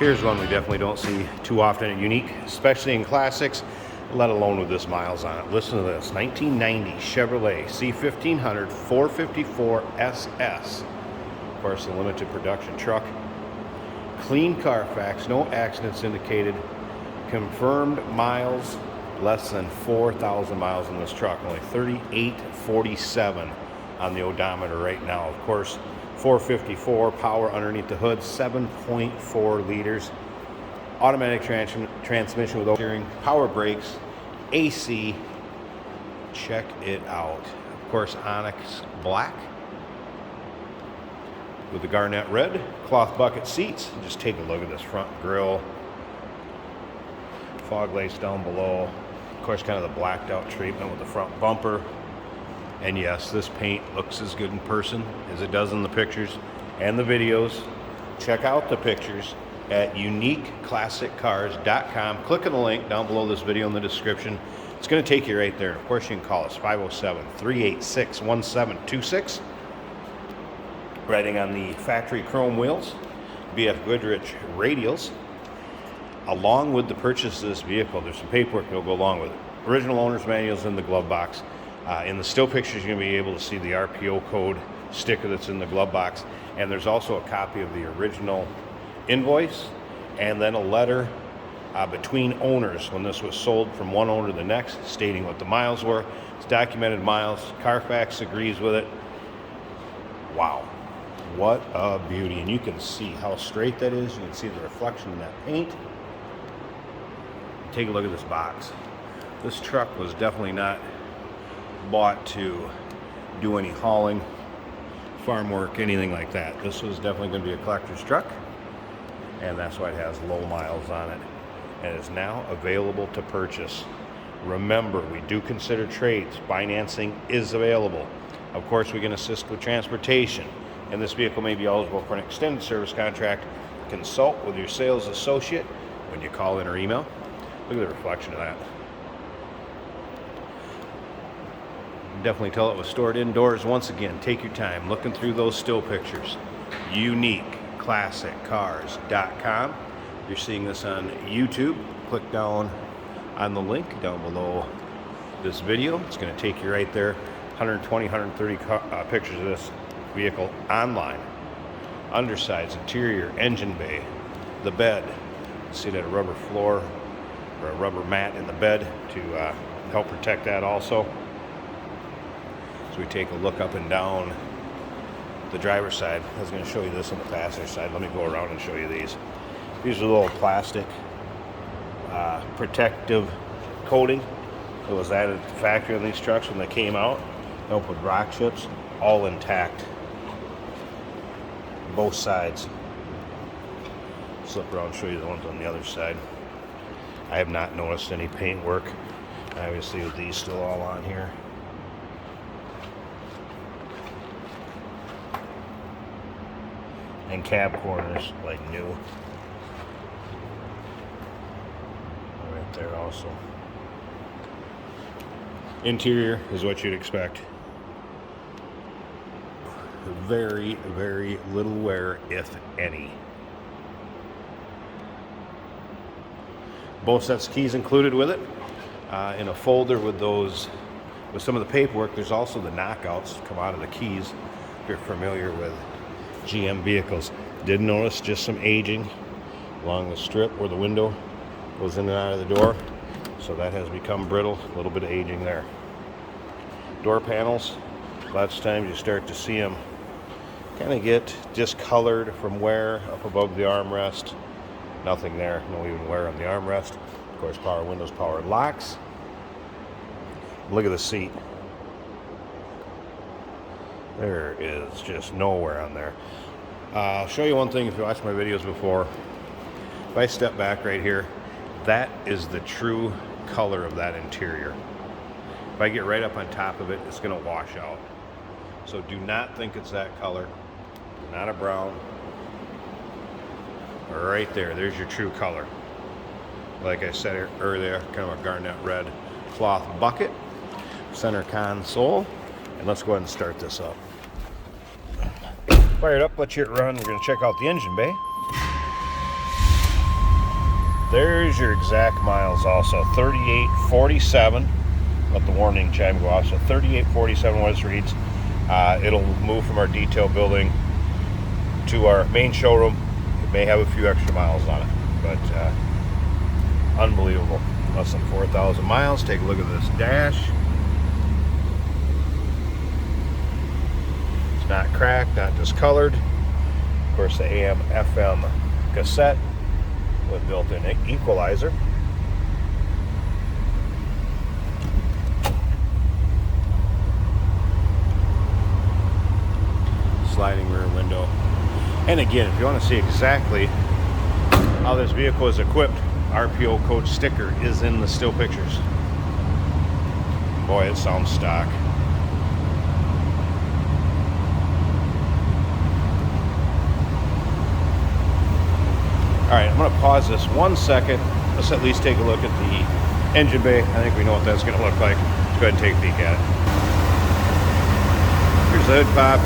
Here's one we definitely don't see too often at Unique, especially in classics, let alone with this miles on it. Listen to this, 1990 Chevrolet C1500 454 SS. Of course, a limited production truck. Clean Carfax, no accidents indicated. Confirmed miles, less than 4,000 miles in this truck. Only 3847 on the odometer right now. Of course, 454 power underneath the hood, 7.4 liters. Automatic transmission with steering, power brakes, AC. Check it out. Of course, Onyx black with the garnet red, cloth bucket seats. Just take a look at this front grille. Fog lights down below. Of course, kind of the blacked out treatment with the front bumper. And yes, this paint looks as good in person as it does in the pictures and the videos. Check out the pictures at uniqueclassiccars.com. Click on the link down below this video in the description. It's going to take you right there. And of course, you can call us 507-386-1726. Riding on the factory chrome wheels, BF Goodrich radials. Along with the purchase of this vehicle, there's some paperwork that will go along with it. Original owner's manuals in the glove box. In the still pictures, you're going to be able to see the RPO code sticker that's in the glove box. And there's also a copy of the original invoice and then a letter between owners when this was sold from one owner to the next, stating what the miles were. It's documented miles. Carfax agrees with it. Wow, what a beauty. And you can see how straight that is. You can see the reflection in that paint. Take a look at this box. This truck was definitely not bought to do any hauling, farm work, anything like that. This was definitely going to be a collector's truck, and that's why it has low miles on it and is now available to purchase. Remember, we do consider trades. Financing is available. Of course, we can assist with transportation, and this vehicle may be eligible for an extended service contract. Consult with your sales associate when you call in or email. Look at the reflection of that. Definitely tell it was stored indoors. Once again, take your time looking through those still pictures. UniqueClassicCars.com. You're seeing this on YouTube. Click down on the link down below this video. It's going to take you right there. 120, 130 pictures of this vehicle online. Undersides, interior, engine bay, the bed. See that rubber floor or a rubber mat in the bed to help protect that also. So we take a look up and down the driver's side. I was going to show you this on the passenger side. Let me go around and show you these. These are little plastic protective coating that was added at the factory on these trucks when they came out. Help with rock chips, all intact. Both sides. Slip around and show you the ones on the other side. I have not noticed any paint work, obviously, with these still all on here. And cab corners like new. Right there also. Interior is what you'd expect. Very, very little wear, if any. Both sets of keys included with it. In a folder with some of the paperwork, there's also the knockouts that come out of the keys. If you're familiar with GM vehicles. Did notice just some aging along the strip where the window goes in and out of the door. So that has become brittle, a little bit of aging there. Door panels, lots of times you start to see them kind of get discolored from wear up above the armrest. Nothing there, no even wear on the armrest. Of course, power windows, power locks. Look at the seat. There is just no wear on there. I'll show you one thing if you watched my videos before. If I step back right here, that is the true color of that interior. If I get right up on top of it, it's going to wash out. So do not think it's that color. Not a brown. Right there, there's your true color. Like I said earlier, kind of a garnet red cloth bucket, center console, and let's go ahead and start this up. Fire it up, let it run. We're going to check out the engine bay. There's your exact miles also. 3847. Let the warning chime go off. So 3847 was reads. It'll move from our detail building to our main showroom. It may have a few extra miles on it, but unbelievable. Less than 4,000 miles. Take a look at this dash. It's not cracked, not discolored. Of course, the AM FM cassette with built-in equalizer. Sliding rear window. And again, if you want to see exactly how this vehicle is equipped, RPO code sticker is in the still pictures. Boy, it sounds stock. Alright, I'm going to pause this 1 second. Let's at least take a look at the engine bay. I think we know what that's going to look like. Let's go ahead and take a peek at it. Here's the hood pop.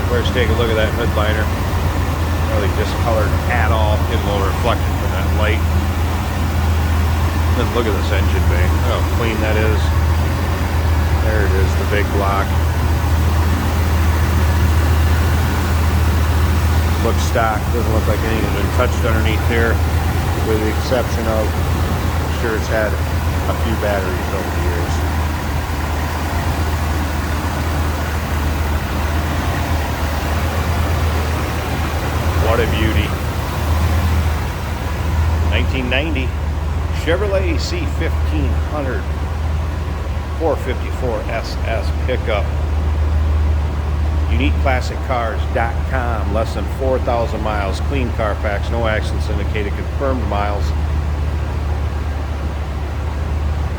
Let's take a look at that hood liner. Really discolored at all. Getting a little reflection from that light. Then look at this engine bay. Look how clean that is. There it is, the big block. Looks stock. Doesn't look like anything has been touched underneath there, with the exception of, I'm sure it's had a few batteries over the years. What a beauty. 1990 Chevrolet C1500 454 SS pickup. UniqueClassicCars.com. Less than 4,000 miles. Clean Carfax. No accidents indicated. Confirmed miles.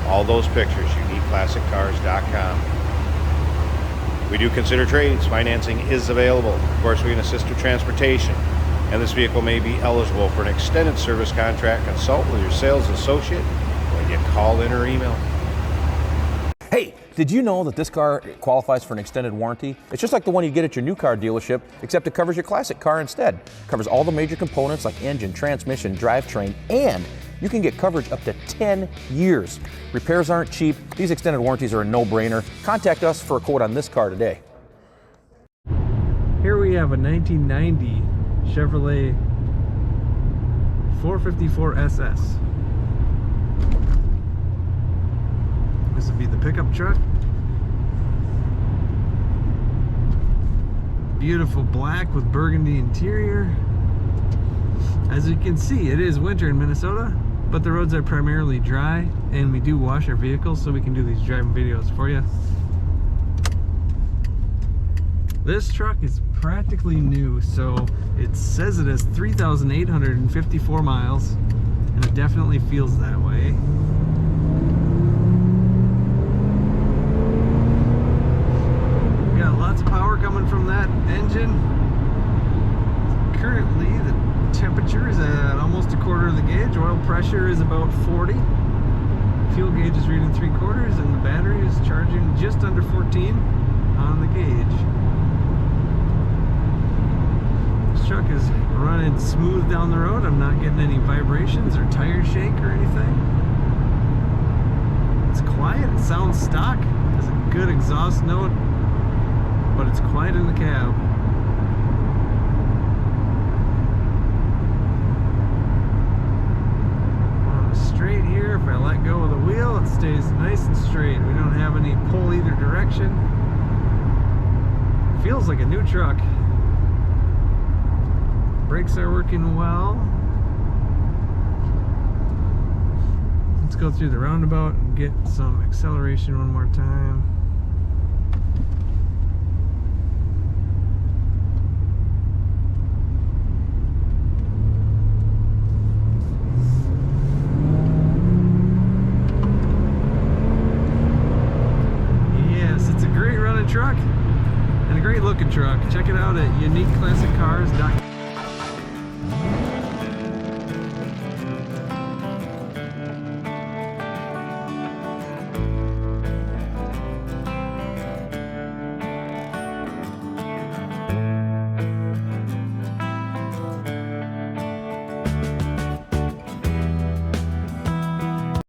All those pictures. UniqueClassicCars.com. We do consider trades. Financing is available. Of course, we can assist with transportation. And this vehicle may be eligible for an extended service contract. Consult with your sales associate when you call in or email. Hey, did you know that this car qualifies for an extended warranty? It's just like the one you get at your new car dealership, except it covers your classic car instead. It covers all the major components like engine, transmission, drivetrain, and you can get coverage up to 10 years. Repairs aren't cheap. These extended warranties are a no-brainer. Contact us for a quote on this car today. Here we have a 1990 Chevrolet 454 SS. This would be the pickup truck. Beautiful black with burgundy interior. As you can see, it is winter in Minnesota, but the roads are primarily dry, and we do wash our vehicles, so we can do these driving videos for you. This truck is practically new, so it says it has 3,854 miles, and it definitely feels that way. We got lots of power coming from that engine. Currently, the temperature is at almost a quarter of the gauge. Oil pressure is about 40. Fuel gauge is reading 3/4, and the battery is charging just under 14 on the gauge. This truck is running smooth down the road. I'm not getting any vibrations or tire shake or anything. It's quiet. It sounds stock. It has a good exhaust note, but it's quiet in the cab. On the straight here, if I let go of the wheel, it stays nice and straight. We don't have any pull either direction. Feels like a new truck. Brakes are working well. Let's go through the roundabout and get some acceleration one more time. Yes, it's a great running truck and a great looking truck. Check it out at UniqueClassicCars.com.